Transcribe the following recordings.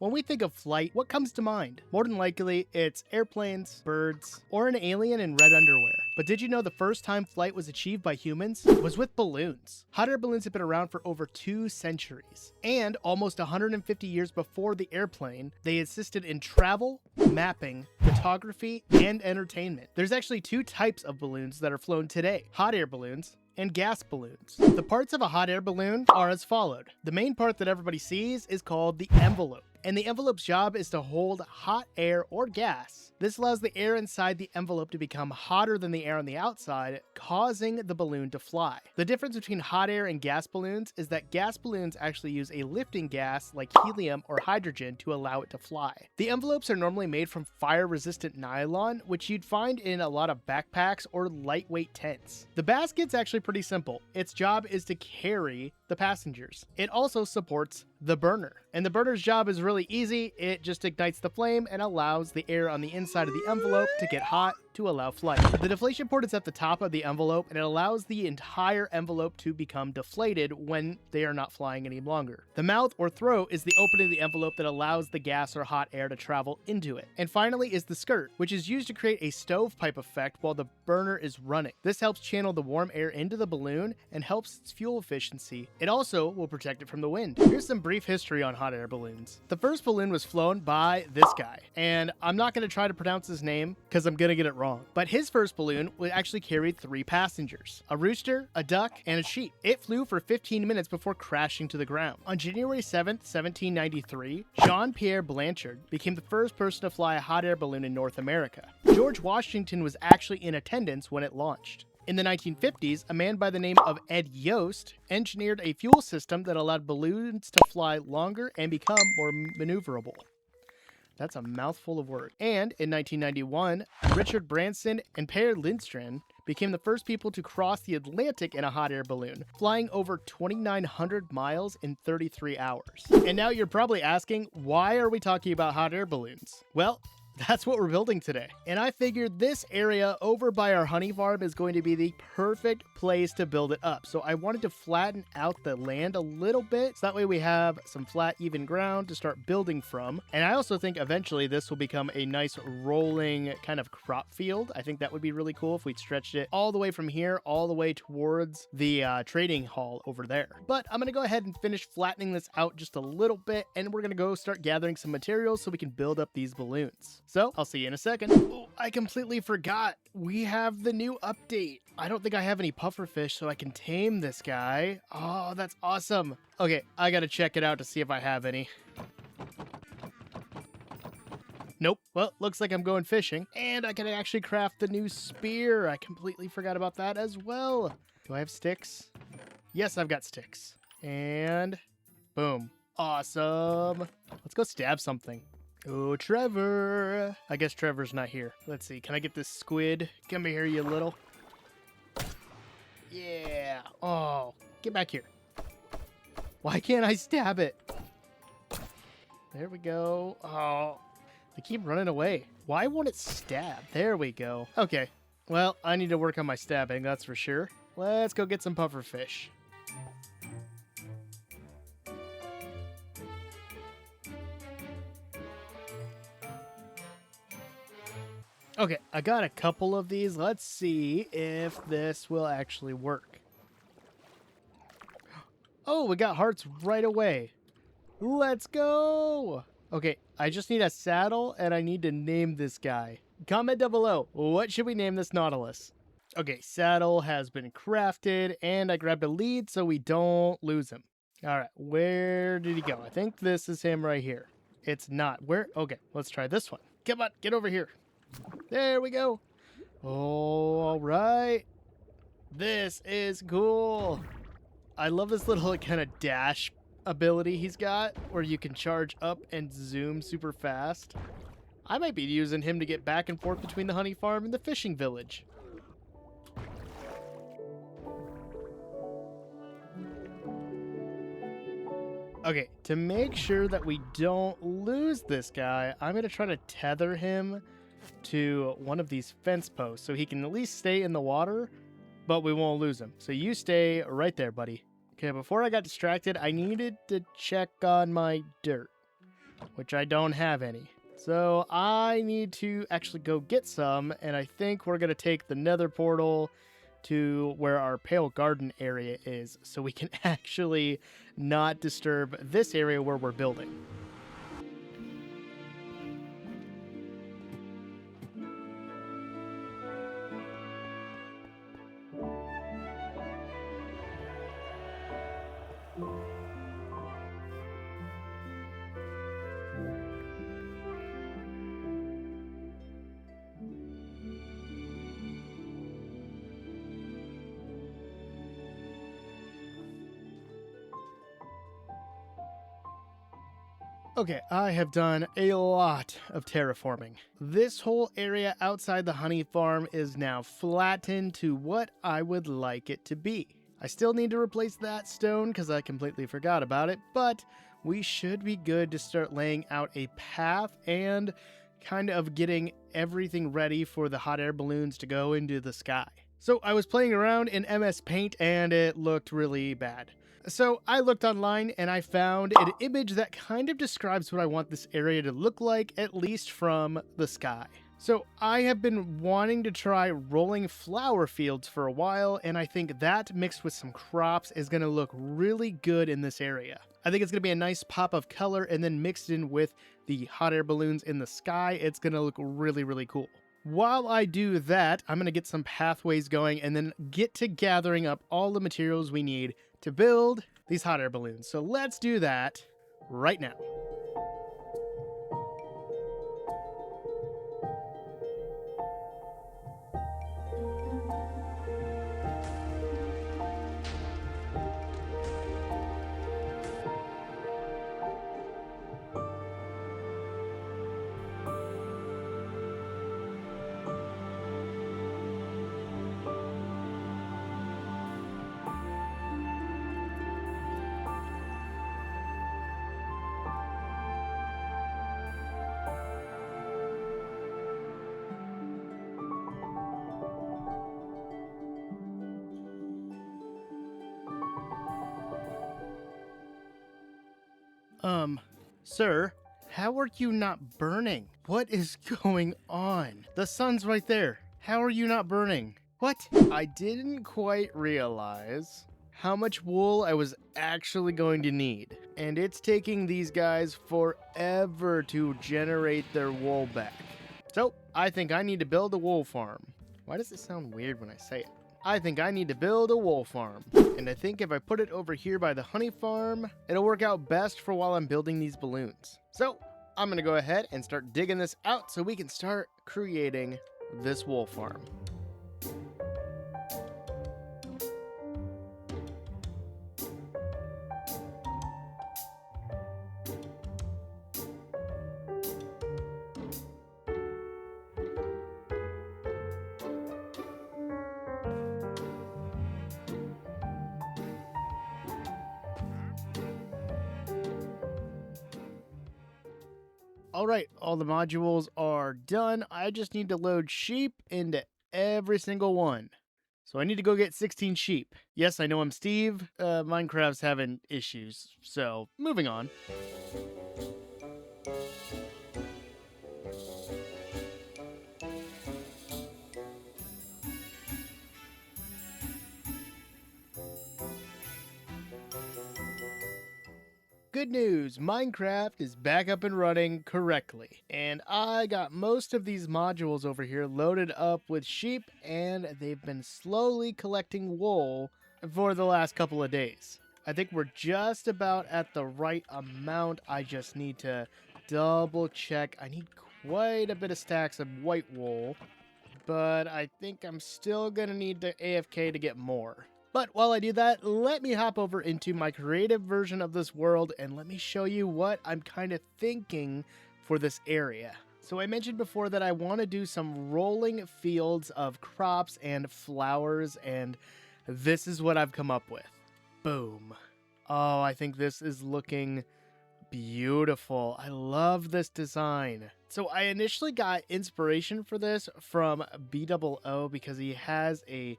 When we think of flight, what comes to mind? More than likely, it's airplanes, birds, or an alien in red underwear. But did you know the first time flight was achieved by humans was with balloons? Hot air balloons have been around for over 2 centuries. And almost 150 years before the airplane, they assisted in travel, mapping, photography, and entertainment. There's actually 2 types of balloons that are flown today: hot air balloons and gas balloons. The parts of a hot air balloon are as followed. The main part that everybody sees is called the envelope. And the envelope's job is to hold hot air or gas. This allows the air inside the envelope to become hotter than the air on the outside, causing the balloon to fly. The difference between hot air and gas balloons is that gas balloons actually use a lifting gas like helium or hydrogen to allow it to fly. The envelopes are normally made from fire-resistant nylon, which you'd find in a lot of backpacks or lightweight tents. The basket's actually pretty simple. Its job is to carry the passengers. It also supports the burner. And the burner's job is really easy. It just ignites the flame and allows the air on the inside of the envelope to get hot to allow flight. The deflation port is at the top of the envelope, and it allows the entire envelope to become deflated when they are not flying any longer. The mouth or throat is the opening of the envelope that allows the gas or hot air to travel into it. And finally is the skirt, which is used to create a stovepipe effect while the burner is running. This helps channel the warm air into the balloon and helps its fuel efficiency. It also will protect it from the wind. Here's some brief history on hot air balloons. The first balloon was flown by this guy, and I'm not going to try to pronounce his name because I'm going to get it wrong. But his first balloon actually carried 3 passengers: a rooster, a duck, and a sheep. It flew for 15 minutes before crashing to the ground. On January 7th, 1793, Jean-Pierre Blanchard became the first person to fly a hot air balloon in North America. George Washington was actually in attendance when it launched. In the 1950s, a man by the name of Ed Yost engineered a fuel system that allowed balloons to fly longer and become more maneuverable. That's a mouthful of words. And in 1991, Richard Branson and Per Lindstrand became the first people to cross the Atlantic in a hot air balloon, flying over 2,900 miles in 33 hours. And now you're probably asking, why are we talking about hot air balloons? Well, that's what we're building today. And I figured this area over by our honey farm is going to be the perfect place to build it up. So I wanted to flatten out the land a little bit, so that way we have some flat, even ground to start building from. And I also think eventually this will become a nice rolling kind of crop field. I think that would be really cool if we stretched it all the way from here, all the way towards the trading hall over there. But I'm going to go ahead and finish flattening this out just a little bit, and we're going to go start gathering some materials so we can build up these balloons. So I'll see you in a second. Oh, I completely forgot. We have the new update. I don't think I have any pufferfish, so I can tame this guy. Oh, that's awesome. Okay, I gotta check it out to see if I have any. Nope. Well, looks like I'm going fishing. And I can actually craft the new spear. I completely forgot about that as well. Do I have sticks? Yes, I've got sticks. And boom. Awesome. Let's go stab something. Oh, Trevor. I guess Trevor's not here. Let's see. Can I get this squid? Come here, you little. Yeah. Oh, get back here. Why can't I stab it? There we go. Oh, they keep running away. Why won't it stab? There we go. Okay. Well, I need to work on my stabbing, that's for sure. Let's go get some pufferfish. Okay, I got a couple of these. Let's see if this will actually work. Oh, we got hearts right away. Let's go. Okay, I just need a saddle, and I need to name this guy. Comment down below, what should we name this Nautilus? Okay, saddle has been crafted, and I grabbed a lead so we don't lose him. All right, where did he go? I think this is him right here. It's not. Where? Okay, let's try this one. Come on, get over here. There we go. Oh, all right. This is cool. I love this little kind of dash ability he's got where you can charge up and zoom super fast. I might be using him to get back and forth between the honey farm and the fishing village. Okay, to make sure that we don't lose this guy, I'm going to try to tether him to one of these fence posts so he can at least stay in the water, but we won't lose him. So you stay right there, buddy. Okay, before I got distracted, I needed to check on my dirt. which I don't have any. So I need to actually go get some, and I think we're going to take the nether portal to where our pale garden area is so we can actually not disturb this area where we're building. Okay, I have done a lot of terraforming. This whole area outside the honey farm is now flattened to what I would like it to be. I still need to replace that stone because I completely forgot about it, but we should be good to start laying out a path and kind of getting everything ready for the hot air balloons to go into the sky. So I was playing around in MS Paint and it looked really bad. So I looked online and I found an image that kind of describes what I want this area to look like, at least from the sky. So I have been wanting to try rolling flower fields for a while, and I think that mixed with some crops is going to look really good in this area. I think it's going to be a nice pop of color, and then mixed in with the hot air balloons in the sky, it's going to look really, really cool. While I do that, I'm going to get some pathways going and then get to gathering up all the materials we need to build these hot air balloons. So let's do that right now. Sir, how are you not burning? What is going on? The sun's right there. How are you not burning? What? I didn't quite realize how much wool I was actually going to need. And it's taking these guys forever to generate their wool back. So, I think I need to build a wool farm. Why does it sound weird when I say it? I think I need to build a wool farm. And I think if I put it over here by the honey farm, it'll work out best for while I'm building these balloons. So I'm gonna go ahead and start digging this out so we can start creating this wool farm. All right, all the modules are done. I just need to load sheep into every single one. So I need to go get 16 sheep. Yes, I know I'm Steve. Minecraft's having issues. So moving on. Good news, Minecraft is back up and running correctly. And I got most of these modules over here loaded up with sheep, and they've been slowly collecting wool for the last couple of days. I think we're just about at the right amount. I just need to double check. I need quite a bit of stacks of white wool, but I think I'm still gonna need to AFK to get more. But while I do that, let me hop over into my creative version of this world and let me show you what I'm kind of thinking for this area. So I mentioned before that I want to do some rolling fields of crops and flowers, and this is what I've come up with. Boom. Oh, I think this is looking beautiful. I love this design. So I initially got inspiration for this from BOO because he has a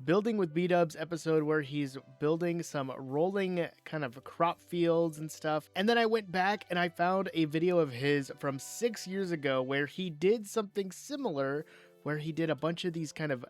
Building with B-Dubs episode where he's building some rolling kind of crop fields and stuff. And then I went back and I found a video of his from 6 years ago where he did something similar, where he did a bunch of these kind of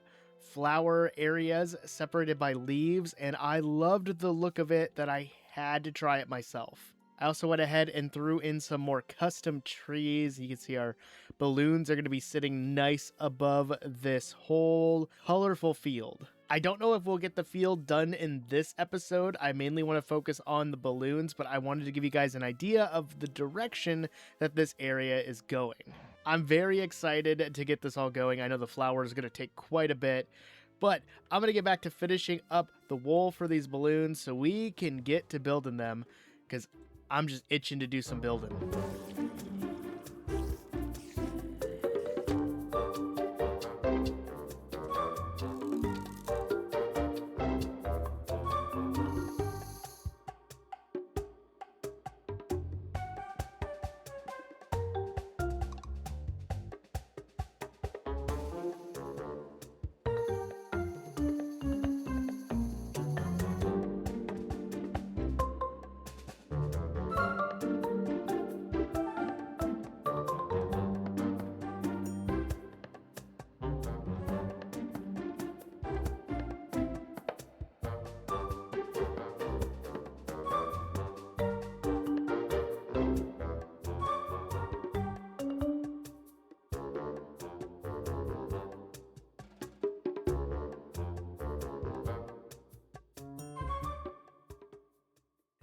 flower areas separated by leaves, and I loved the look of it that I had to try it myself. I also went ahead and threw in some more custom trees. You can see our balloons are going to be sitting nice above this whole colorful field. I don't know if we'll get the field done in this episode. I mainly want to focus on the balloons, but I wanted to give you guys an idea of the direction that this area is going. I'm very excited to get this all going. I know the flower is going to take quite a bit, but I'm going to get back to finishing up the wool for these balloons so we can get to building them, because I'm just itching to do some building.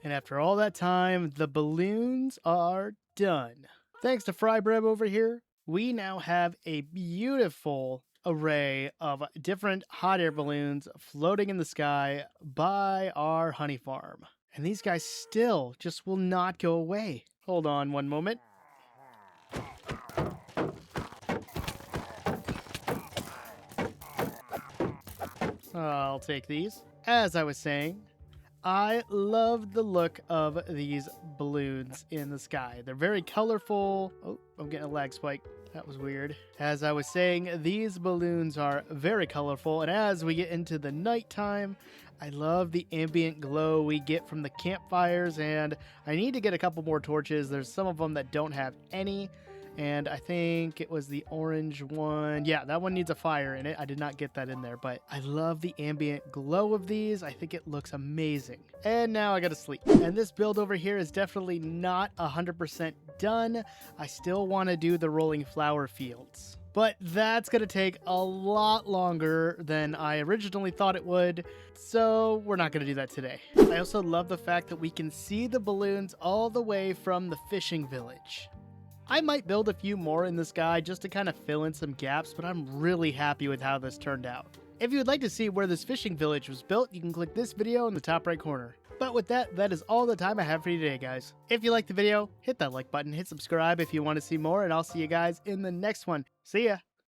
And after all that time, the balloons are done. Thanks to Fry Bread over here, we now have a beautiful array of different hot air balloons floating in the sky by our honey farm. And these guys still just will not go away. Hold on one moment. I'll take these. As I was saying, I love the look of these balloons in the sky. They're very colorful. Oh, I'm getting a lag spike. That was weird. As I was saying, these balloons are very colorful, and as we get into the nighttime, I love the ambient glow we get from the campfires, and I need to get a couple more torches. There's some of them that don't have any, and I think it was the orange one. Yeah, that one needs a fire in it. I did not get that in there, but I love the ambient glow of these. I think it looks amazing. And now I gotta sleep. And this build over here is definitely not 100% done. I still want to do the rolling flower fields, but that's gonna take a lot longer than I originally thought it would, so we're not gonna do that today. I also love the fact that we can see the balloons all the way from the fishing village. I might build a few more in the sky just to kind of fill in some gaps, but I'm really happy with how this turned out. If you would like to see where this fishing village was built, you can click this video in the top right corner. But with that, that is all the time I have for you today, guys. If you liked the video, hit that like button, hit subscribe if you want to see more, and I'll see you guys in the next one. See ya!